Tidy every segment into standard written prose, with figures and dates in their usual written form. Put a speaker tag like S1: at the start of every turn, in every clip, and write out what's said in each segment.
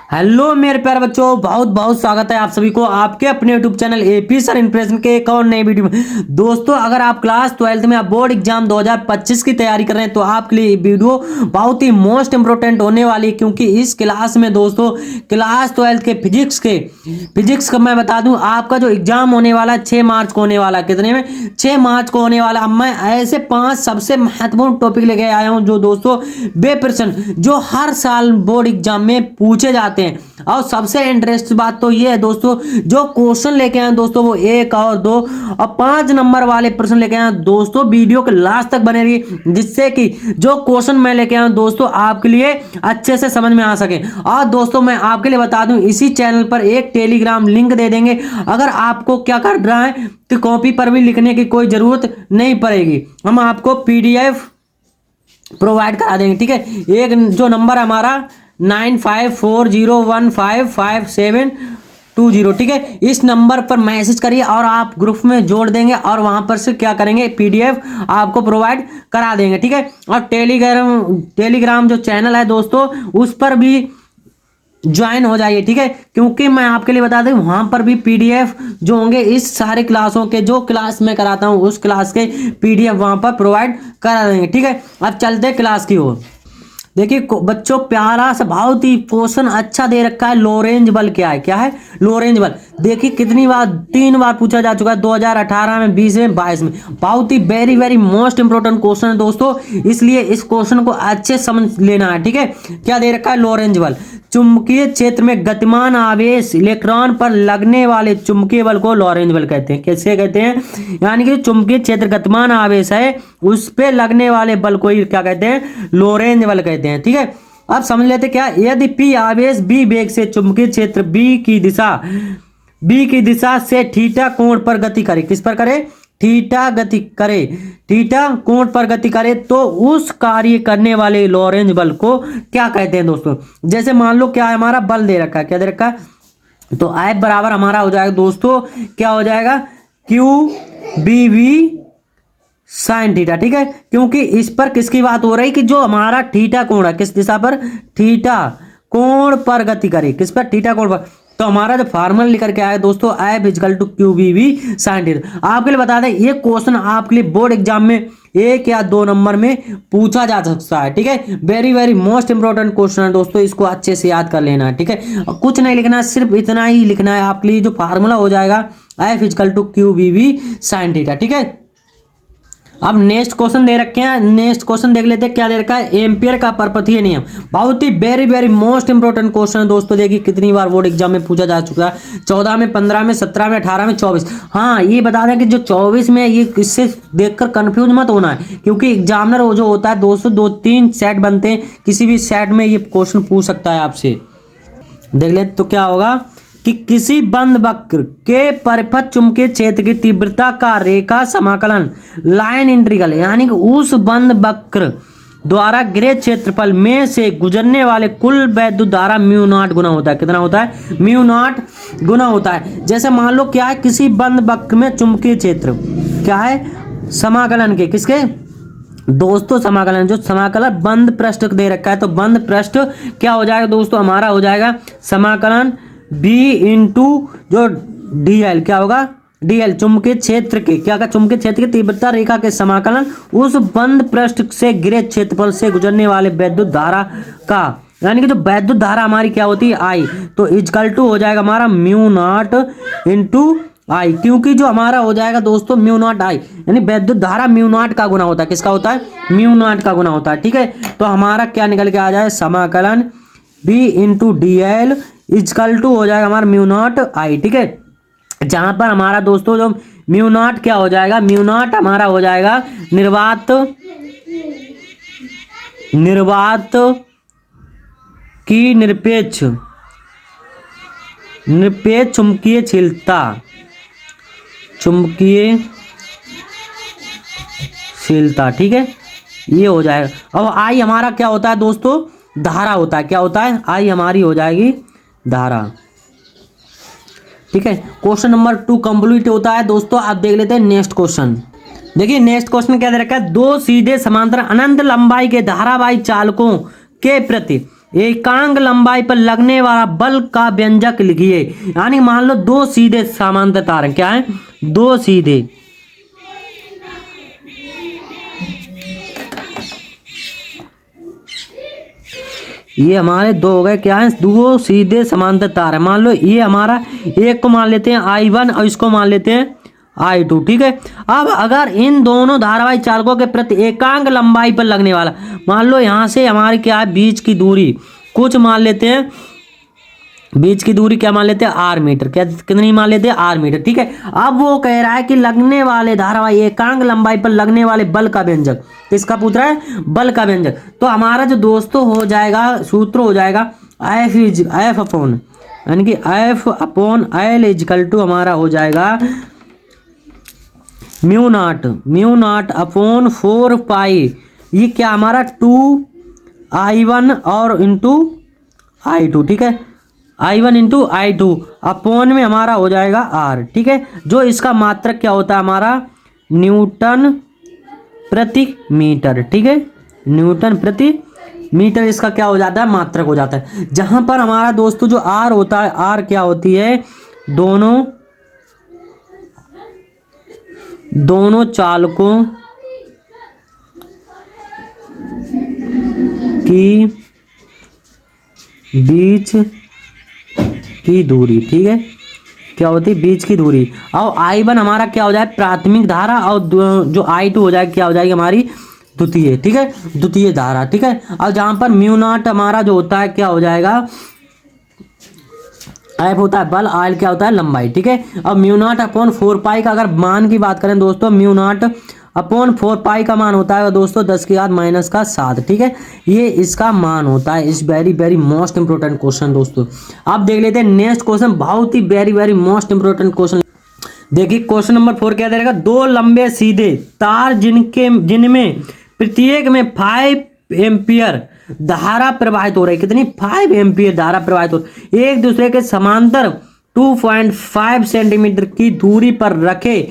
S1: Hello मेरे प्यारे बच्चों, बहुत बहुत स्वागत है आप सभी को आपके अपने YouTube channel AP sir impression के एक और नई वीडियो में। दोस्तों, अगर आप क्लास 12th में आप बोर्ड एग्जाम 2025 की तैयारी कर रहे हैं तो आपके लिए ये वीडियो बहुत ही मोस्ट इंपोर्टेंट होने वाली है, क्योंकि इस क्लास में दोस्तों क्लास 12th के फिजिक्स का मैं बता दूं, आपका जो एग्जाम होने वाला है 6 मार्च को होने वाला है। कितने में? 6 मार्च को होने वाला। अब मैं ऐसे 5 सबसे महत्वपूर्ण टॉपिक लेके आया हूं जो दोस्तों बे प्रश्न जो हर साल बोर्ड एग्जाम में पूछे जाते हैं। और सबसे इंटरेस्ट बात तो ये है दोस्तों, जो क्वेश्चन लेके आए दोस्तों वो 1 और 2 और 5 नंबर वाले प्रश्न लेके आए दोस्तों। वीडियो के लास्ट तक बने रहिए, जिससे कि जो क्वेश्चन मैं लेके आया दोस्तों आपके लिए अच्छे से समझ में आ सके। और दोस्तों मैं आपके लिए बता दूं, इसी चैनल पर एक टेलीग्राम लिंक दे देंगे। अगर आपको क्या कर रहा है तो कॉपी पर भी लिखने की कोई जरूरत नहीं पड़ेगी, हम आपको पीडीएफ प्रोवाइड करा देंगे। ठीक है, एक जो नंबर है हमारा 9540155720, ठीक है, इस नंबर पर मैसेज करिए और आप ग्रुप में जोड़ देंगे और वहां पर से क्या करेंगे, पीडीएफ आपको प्रोवाइड करा देंगे। ठीक है, और टेलीग्राम जो चैनल है दोस्तों उस पर भी ज्वाइन हो जाइए। ठीक है, क्योंकि मैं आपके लिए बता दूं वहां पर भी पीडीएफ जो होंगे इस सारे क्लासों के, जो क्लास मैं कराता हूं उस क्लास के पीडीएफ वहां पर प्रोवाइड करा देंगे। ठीक है, अब चलते हैं क्लास की ओर। देखिए बच्चों, प्यारा सा बहुत ही क्वेश्चन अच्छा दे रखा है। लोरेंज बल क्या है? क्या है लोरेंज बल? देखिए कितनी बार, 3 बार पूछा जा चुका है, 2018 में, 20 में, 22 में। बहुत ही very very most important question है दोस्तों, इसलिए इस क्वेश्चन को अच्छे समझ लेना है। ठीक है, क्या दे रखा है? लोरेंज बल। चुंबकीय क्षेत्र में गतिमान आवेश इलेक्ट्रॉन पर लगने वाले चुंबकीय बल को लोरेंज बल कहते हैं। कैसे कहते हैं? यानी कि चुंबकीय क्षेत्र गतिमान आवेश है उस पे लगने वाले बल को ही क्या कहते हैं? लोरेंज बल कहते हैं। ठीक है, अब समझ लेते क्या, यदि P आवेश B वेग से चुंबकीय क्षेत्र B की दिशा से थीटा कोण पर गति करे। किस पर करे? थीटा कोण पर गति करे तो उस कार्य करने वाले लोरेंज बल को क्या कहते हैं दोस्तों? जैसे मान लो क्या है, हमारा बल दे रखा है, क्या दे रखा है, तो I बराबर हमारा हो जाएगा दोस्तों, क्या हो जाएगा, QBV साइन थीटा। ठीक है, क्योंकि इस पर किसकी बात हो रही कि जो हमारा थीटा कोण है किस दिशा पर? थीटा कोण पर गति करे। किस पर? थीटा कोण पर। तो हमारा जो फार्मूला लिखकर के आया दोस्तों, F = QBV साइन थीटा। आपके लिए बता दें ये क्वेश्चन आपके लिए बोर्ड एग्जाम में 1 या 2 नंबर में पूछा जा सकता है। ठीक है, very very most important question है दोस्तों, इसको अच्छे से याद कर लेना है। ठीक है, कुछ नहीं लिखना है, सिर्फ इतना ही लिखना है। आपके लिए जो फार्मूला हो जाएगा F = QBV साइन थीटा। ठीक है, अब नेक्स्ट क्वेश्चन दे रखे हैं, नेक्स्ट क्वेश्चन देख लेते हैं क्या दे रखा है, एम्पियर का परपथीय नियम। बहुत ही very very most important question है दोस्तों। देखिए कितनी बार बोर्ड एग्जाम में पूछा जा चुका है, 14 में, 15 में, 17 में, 18 में, 24। हाँ, ये बता दें कि जो 24 में, ये इससे देखकर कंफ्यूज मत होना है, क्योंकि एग्जामिनर वो जो होता है दोस्तों 2-3 सेट बनते हैं, किसी भी सेट में ये क्वेश्चन पूछ सकता है आपसे। देख लेते तो क्या होगा कि किसी बंद वक्र के परिपथ चुंबकीय क्षेत्र की तीव्रता का रेखा समाकलन लाइन इंटीग्रल, यानी कि उस बंद वक्र द्वारा गृह क्षेत्रफल में से गुजरने वाले कुल वैद्युत धारा μ0 गुना होता है। कितना होता है? μ0 गुना होता है। जैसे मान लो क्या है, किसी बंद वक्र में चुंबकीय क्षेत्र क्या है, समाकलन के, किसके दोस्तों? समाकलन, जो समाकलन बंद पृष्ठ दे रखा है, तो बंद पृष्ठ क्या हो जाएगा दोस्तों, हमारा हो जाएगा समाकलन B इंटू जो DL, क्या होगा, DL चुंबकीय क्षेत्र के, क्या का चुंबकीय क्षेत्र की तीव्रता रेखा के समाकलन उस बंद पृष्ठ से गृह क्षेत्रफल से गुजरने वाले वैद्युत धारा का, यानी कि जो वैद्युत धारा हमारी क्या होती है, I, तो = हो जाएगा हमारा μ0 इंटू I, क्योंकि जो हमारा हो जाएगा दोस्तों μ0 I, यानी वैद्युत धारा μ0 का गुना होता है। किसका होता है? μ0 का गुना होता है। ठीक है, तो हमारा क्या निकल के आ जाए, समाकलन B इंटू DL = हो जाएगा हमारा μ0 I। ठीक है, जहां पर हमारा दोस्तों जो μ0 क्या हो जाएगा, μ0 हमारा हो जाएगा निर्वात की निरपेक्ष चुंबकीयशीलता। ठीक है, ये हो जाएगा। अब I हमारा क्या होता है दोस्तों, धारा होता है। क्या होता है? I हमारी हो जाएगी धारा। ठीक है, क्वेश्चन नंबर 2 कंप्लीट होता है दोस्तों। आप देख लेते हैं नेक्स्ट क्वेश्चन। देखिए नेक्स्ट क्वेश्चन क्या दे रखा है, 2 सीधे समांतर अनंत लंबाई के धारावाही चालकों के प्रति एकांक लंबाई पर लगने वाला बल का व्यंजक लिखिए। यानी मान लो दो सीधे समांतर तार हैं, क्या है, दो सीधे, ये हमारे दो हो गए, क्या है, दो सीधे समांतर तार है। मान लो ये हमारा एक को मान लेते हैं I1 और इसको मान लेते हैं I2, ठीक है। अब अगर इन दोनों धारावाहिक चालकों के प्रति एकांक लंबाई पर लगने वाला, मान लो यहाँ से हमारी क्या है, बीच की दूरी कुछ मान लेते हैं, बीच की दूरी क्या मान लेते हैं, R मीटर, क्या कितनी मान लेते हैं, R मीटर, ठीक है। अब वो कह रहा है कि लगने वाले धारावाहिक एकांक लंबाई पर लगने वाले बल का व्यंजक, किसका पूछ रहा है, बल का व्यंजक। तो हमारा जो दोस्तों हो जाएगा, सूत्र हो जाएगा F अपॉन, यानी कि F upon L is equal to हमारा हो जाएगा म्यू नॉट अपॉन 4 पाई, ये क्या हमारा 2I1 और इंटू I2, ठीक है, I1 इंटू I2 अपॉन में हमारा हो जाएगा R, ठीक है। जो इसका मात्रक क्या होता है हमारा, न्यूटन प्रति मीटर, ठीक है, न्यूटन प्रति मीटर इसका क्या हो जाता है, मात्रक हो जाता है। जहां पर हमारा दोस्तों जो R होता है, R क्या होती है, दोनों चालकों की बीच की दूरी, ठीक है, क्या होती है, बीच की दूरी। और I1 हमारा क्या हो जाए, प्राथमिक धारा, और जो I2 हो जाए क्या हो जाएगी हमारी द्वितीय, ठीक है, द्वितीय धारा, ठीक है। और जहां पर म्यू नॉट हमारा जो होता है क्या हो जाएगा, F होता है बल, R क्या होता है लंबाई, ठीक है। अब म्यू नॉट अपॉन 4 पाई का अगर मान की बात करें दोस्तों, म्यू नॉट अपॉन 4 पाई का मान होता है दोस्तों 10⁻⁻⁷, ठीक है, ये इसका मान होता है। इस very very most important question दोस्तों। अब देख लेते हैं नेक्स्ट क्वेश्चन, बहुत ही very very most important question. देखिए क्वेश्चन नंबर 4 क्या देगा, दो लंबे सीधे तार जिनमें प्रत्येक में 5 एम्पियर धारा प्रवाहित हो रही है, कितनी, 5 एम्पियर धारा प्रवाहित हो, एक दूसरे के समांतर 2.5 सेंटीमीटर की दूरी पर रखे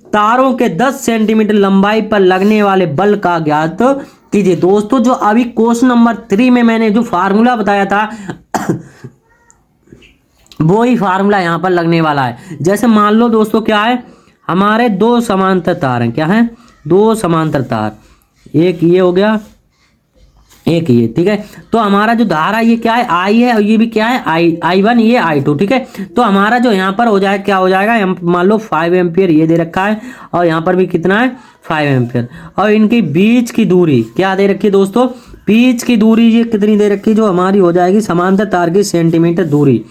S1: तारों के 10 सेंटीमीटर लंबाई पर लगने वाले बल का ज्ञात कीजिए। दोस्तों जो अभी क्वेश्चन नंबर 3 में मैंने जो फार्मूला बताया था वो ही फार्मूला यहां पर लगने वाला है। जैसे मान लो दोस्तों क्या है, हमारे दो समांतर तार हैं, क्या है, दो समांतर तार, एक ये हो गया, एक ये, ठीक है। तो हमारा जो धारा ये क्या है, I है, और ये भी क्या है, I1, ये I2, ठीक है। तो हमारा जो यहाँ पर हो जाए क्या हो जाएगा, मान लो 5 एम्पियर ये दे रखा है, और यहाँ पर भी कितना है, 5 एम्पियर, और इनकी बीच की दूरी क्या दे रखी है दोस्तों, बीच की दूरी ये कितनी दे रखी है, जो हमारी हो जाएगी समांतर तार की सेंटीमीटर दूरी,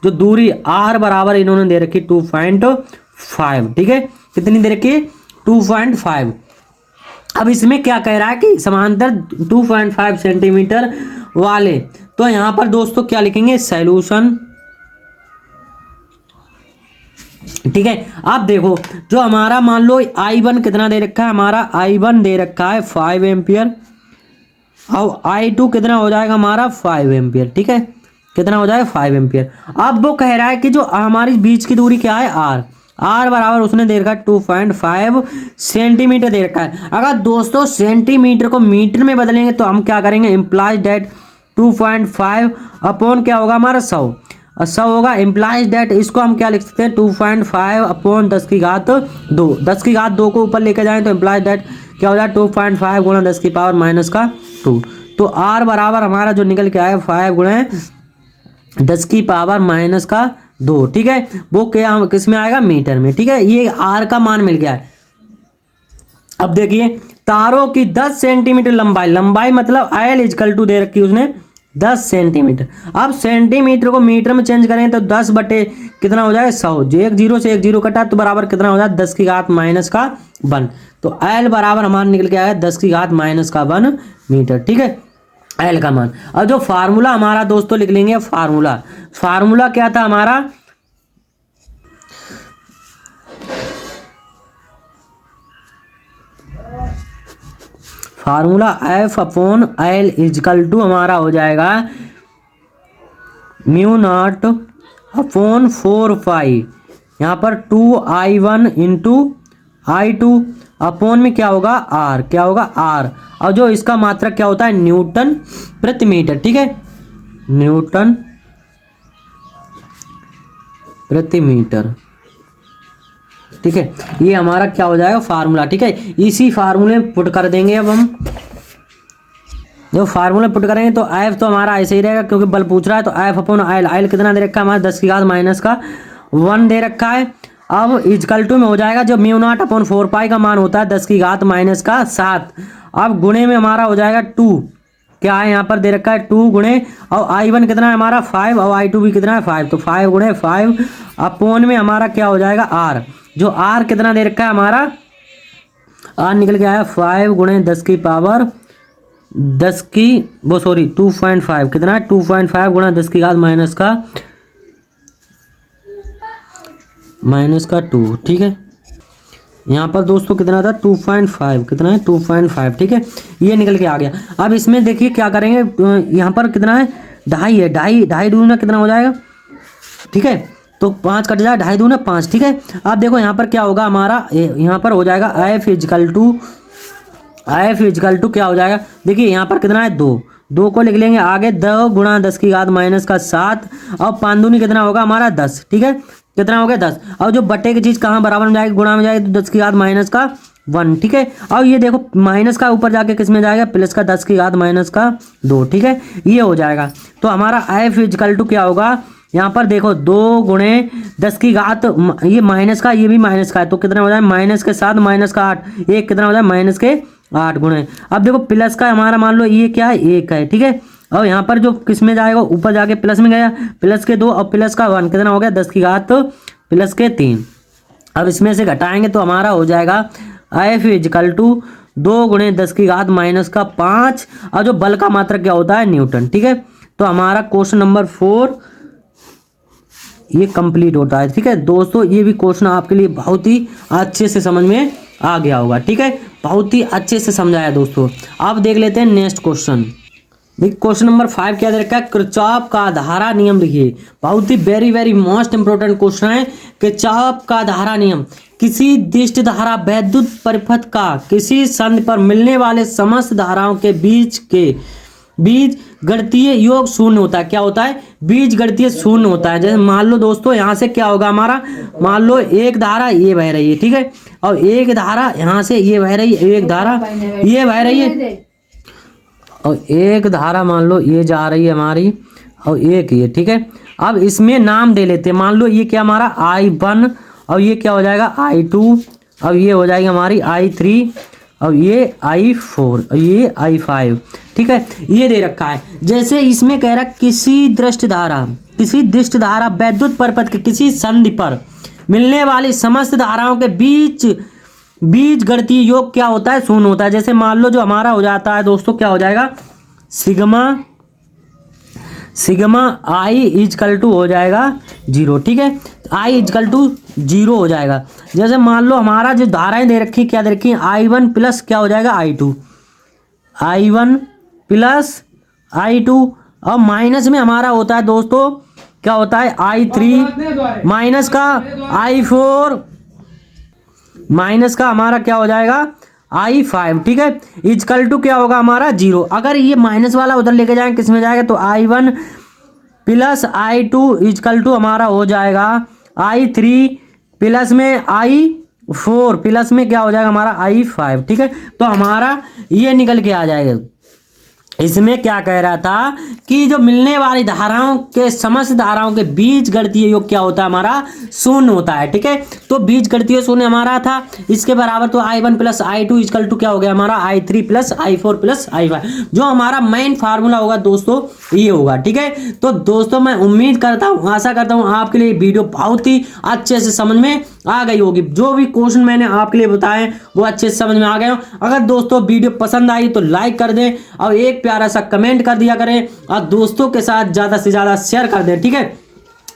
S1: जो दूरी R बराबर इन्होंने दे रखी 2.5, ठीक है, कितनी दे रखी है, 2.5। अब इसमें क्या कह रहा है कि समांतर 2.5 सेंटीमीटर वाले, तो यहां पर दोस्तों क्या लिखेंगे, सॉल्यूशन, ठीक है। अब देखो जो हमारा मान लो I1 कितना दे रखा है, हमारा I1 दे रखा है 5 एम्पियर, और I2 कितना हो जाएगा हमारा 5 एम्पियर, ठीक है, कितना हो जाएगा 5 एम्पियर। अब वो कह रहा है कि जो हमारी बीच की दूरी क्या है, R बराबर उसने दे रखा है 2.5 सेंटीमीटर दे रखा है। अगर दोस्तों सेंटीमीटर को मीटर में बदलेंगे तो हम क्या करेंगे, इम्प्लाइज डेट 2.5 अपॉन क्या होगा हमारा 100 होगा, इम्प्लाइज डेट इसको हम क्या लिख सकते हैं, 2.5 अपॉन 10⁻², 10⁻² को ऊपर लेके जाएं तो इम्प्लाइज डेट क्या हो जाए 2.5 गुणा 10⁻²। तो R बराबर हमारा जो निकल के आया 5 गुणा 10⁻², ठीक है, वो क्या किस में आएगा, मीटर में, ठीक है। ये R का मान मिल गया है। अब देखिए तारों की 10 सेंटीमीटर लंबाई मतलब L इजकल टू दे रखी उसने 10 सेंटीमीटर। अब सेंटीमीटर को मीटर में चेंज करें तो 10 बटे कितना हो जाएगा 100, जो एक जीरो से एक जीरो कटा तो बराबर कितना हो जाए 10⁻⁻1। तो L बराबर हमारा निकल के आया 10⁻⁻1 मीटर, ठीक है, L का मान। अब जो फार्मूला हमारा दोस्तों लिख लेंगे, फार्मूला क्या था हमारा, formula F upon L is equal to हमारा हो जाएगा म्यू नॉट अपॉन 4 पाई, यहाँ पर 2I1 इंटू I2 अपॉन में क्या होगा R, क्या होगा R, और जो इसका मात्रक क्या होता है न्यूटन प्रति मीटर, ठीक है, न्यूटन प्रति मीटर। ठीक है, ये हमारा क्या हो जाएगा फार्मूला। ठीक है, इसी फार्मूले में पुट कर देंगे। अब हम जो फार्मूला पुट करेंगे तो एफ तो हमारा ऐसे ही रहेगा क्योंकि बल पूछ रहा है, तो एफ अपॉन आयल, आयल कितना दे रखा है हमारा 10 की घात माइनस का 1 दे रखा है। अब इजकल टू में हो जाएगा जो म्यू नॉट अपॉन 4 पाई का मान होता है 10 की घात माइनस का 7। अब गुणे में हमारा हो जाएगा 2, क्या है यहाँ पर दे रखा है 2 गुणे, और I1 कितना है हमारा 5 और I2 भी कितना है 5, तो 5 गुणे 5 अपॉन में हमारा क्या हो जाएगा R, जो R कितना दे रखा है हमारा R निकल के आया 5 गुणे 10 की पावर 10 की 2.5 कितना है 2.5 गुणा 10 की घात माइनस का 2। ठीक है, यहाँ पर दोस्तों कितना था 2.5, कितना है 2.5। ठीक है, ये निकल के आ गया। अब इसमें देखिए क्या करेंगे, यहाँ पर कितना है 2.5 है, 2.5 दूना कितना हो जाएगा। ठीक है, तो 5 कट जाए, 2.5 दूना 5। ठीक है, अब देखो यहाँ पर क्या होगा हमारा, यहाँ पर हो जाएगा F इजकल टू क्या हो जाएगा, देखिए यहाँ पर कितना है 2 को लिख लेंगे आगे 2 गुणा 10 की घात माइनस का 7 और 5 दूनी कितना होगा हमारा 10। ठीक है, कितना हो गया 10, और जो बटे की चीज कहाँ बराबर में जाएगी गुणा में जाएगी तो 10 की घात माइनस का 1। ठीक है, और ये देखो माइनस का ऊपर जाके किस में जाएगा प्लस का 10 की घात माइनस का 2। ठीक है, ये हो जाएगा। तो हमारा F इजकल टू क्या होगा, यहाँ पर देखो 2 गुणे 10 की घात, ये माइनस का ये भी माइनस का है, तो कितना हो जाए माइनस के 7 माइनस का 8, एक कितना हो जाए माइनस के 8 गुणे। अब देखो प्लस का हमारा मान लो ये क्या है 1 है। ठीक है, और यहाँ पर जो किस में जाएगा ऊपर जाके प्लस में गया, प्लस के 2 और प्लस का 1 कितना हो गया 10 की घात प्लस के 3। अब इसमें से घटाएंगे तो हमारा हो जाएगा F इजकल टू 2 गुणे 10 की घात माइनस का 5, और जो बल का मात्रक क्या होता है न्यूटन। ठीक है, तो हमारा क्वेश्चन नंबर 4 ये कंप्लीट होता है। ठीक है दोस्तों, ये भी क्वेश्चन आपके लिए बहुत ही अच्छे से समझ में आ गया होगा। ठीक है, बहुत ही अच्छे से समझाया दोस्तों। अब देख लेते हैं नेक्स्ट क्वेश्चन। देखिए क्वेश्चन नंबर 5 क्या दे रखा है, किरचॉफ का धारा नियम लिखिए। बहुत ही वेरी मोस्ट इंपोर्टेंट क्वेश्चन है। किरचॉफ का धारा नियम, किसी दिष्ट धारा वैद्युत परिपथ का किसी संध पर मिलने वाले समस्त धाराओं के बीज गणितीय योग शून्य होता है। क्या होता है, बीज गणितीय शून्य होता है। जैसे मान लो दोस्तों यहाँ से क्या होगा हमारा, मान लो एक धारा ये बह रही है। ठीक है, और एक धारा यहाँ से ये बह रही है, एक धारा ये बह रही है, और एक धारा मान लो ये जा रही है हमारी, और एक ये। ठीक है, अब इसमें नाम दे लेते हैं। मान लो ये क्या हमारा I1, और ये क्या हो जाएगा I2, अब ये हो जाएगी हमारी I3, और ये I4, और ये I5। ठीक है, ये दे रखा है। जैसे इसमें कह रहा है किसी दृष्ट धारा वैद्युत परिपथ के किसी संधि पर मिलने वाली समस्त धाराओं के बीज गणितीय योग क्या होता है शून्य होता है। जैसे मान लो जो हमारा हो जाता है दोस्तों क्या हो जाएगा सिग्मा I इजकल टू हो जाएगा 0। ठीक है, I इजकल टू 0 हो जाएगा। जैसे मान लो हमारा जो धाराएं दे रखी क्या दे रखी I1 प्लस क्या हो जाएगा I1 प्लस I2, और माइनस में हमारा होता है दोस्तों क्या होता है I3 माइनस का I4 माइनस का हमारा क्या हो जाएगा I5। ठीक है, इजकल टू क्या होगा हमारा 0। अगर ये माइनस वाला उधर लेके जाएंगे किस में जाएगा तो I1 plus I2 is equal to हमारा हो जाएगा I3 प्लस में I4 प्लस में क्या हो जाएगा हमारा I5। ठीक है, तो हमारा ये निकल के आ जाएगा। इसमें क्या कह रहा था कि जो मिलने वाली धाराओं के समस्त धाराओं के बीज गणितीय योग क्या होता है हमारा शून्य होता है। ठीक है, तो बीज गणितीय शून्य हमारा था इसके बराबर, तो I1 plus I2 is equal to क्या हो गया हमारा I3 plus I4 plus I5। जो हमारा मेन फार्मूला होगा दोस्तों ये होगा। ठीक है, तो दोस्तों मैं उम्मीद करता हूँ, आशा करता हूँ आपके लिए वीडियो बहुत ही अच्छे से समझ में आ गई होगी। जो भी क्वेश्चन मैंने आपके लिए बताए वो अच्छे से समझ में आ गए हो। अगर दोस्तों वीडियो पसंद आई तो लाइक कर दें, और एक प्यारा सा कमेंट कर दिया करें, और दोस्तों के साथ ज़्यादा से ज़्यादा शेयर कर दें। ठीक है,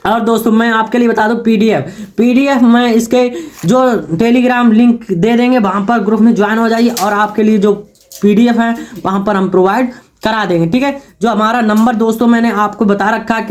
S1: और दोस्तों मैं आपके लिए बता दूं पीडीएफ मैं इसके जो टेलीग्राम लिंक दे देंगे, वहाँ पर ग्रुप में ज्वाइन हो जाइए, और आपके लिए जो पीडीएफ है वहाँ पर हम प्रोवाइड करा देंगे। ठीक है, जो हमारा नंबर दोस्तों मैंने आपको बता रखा है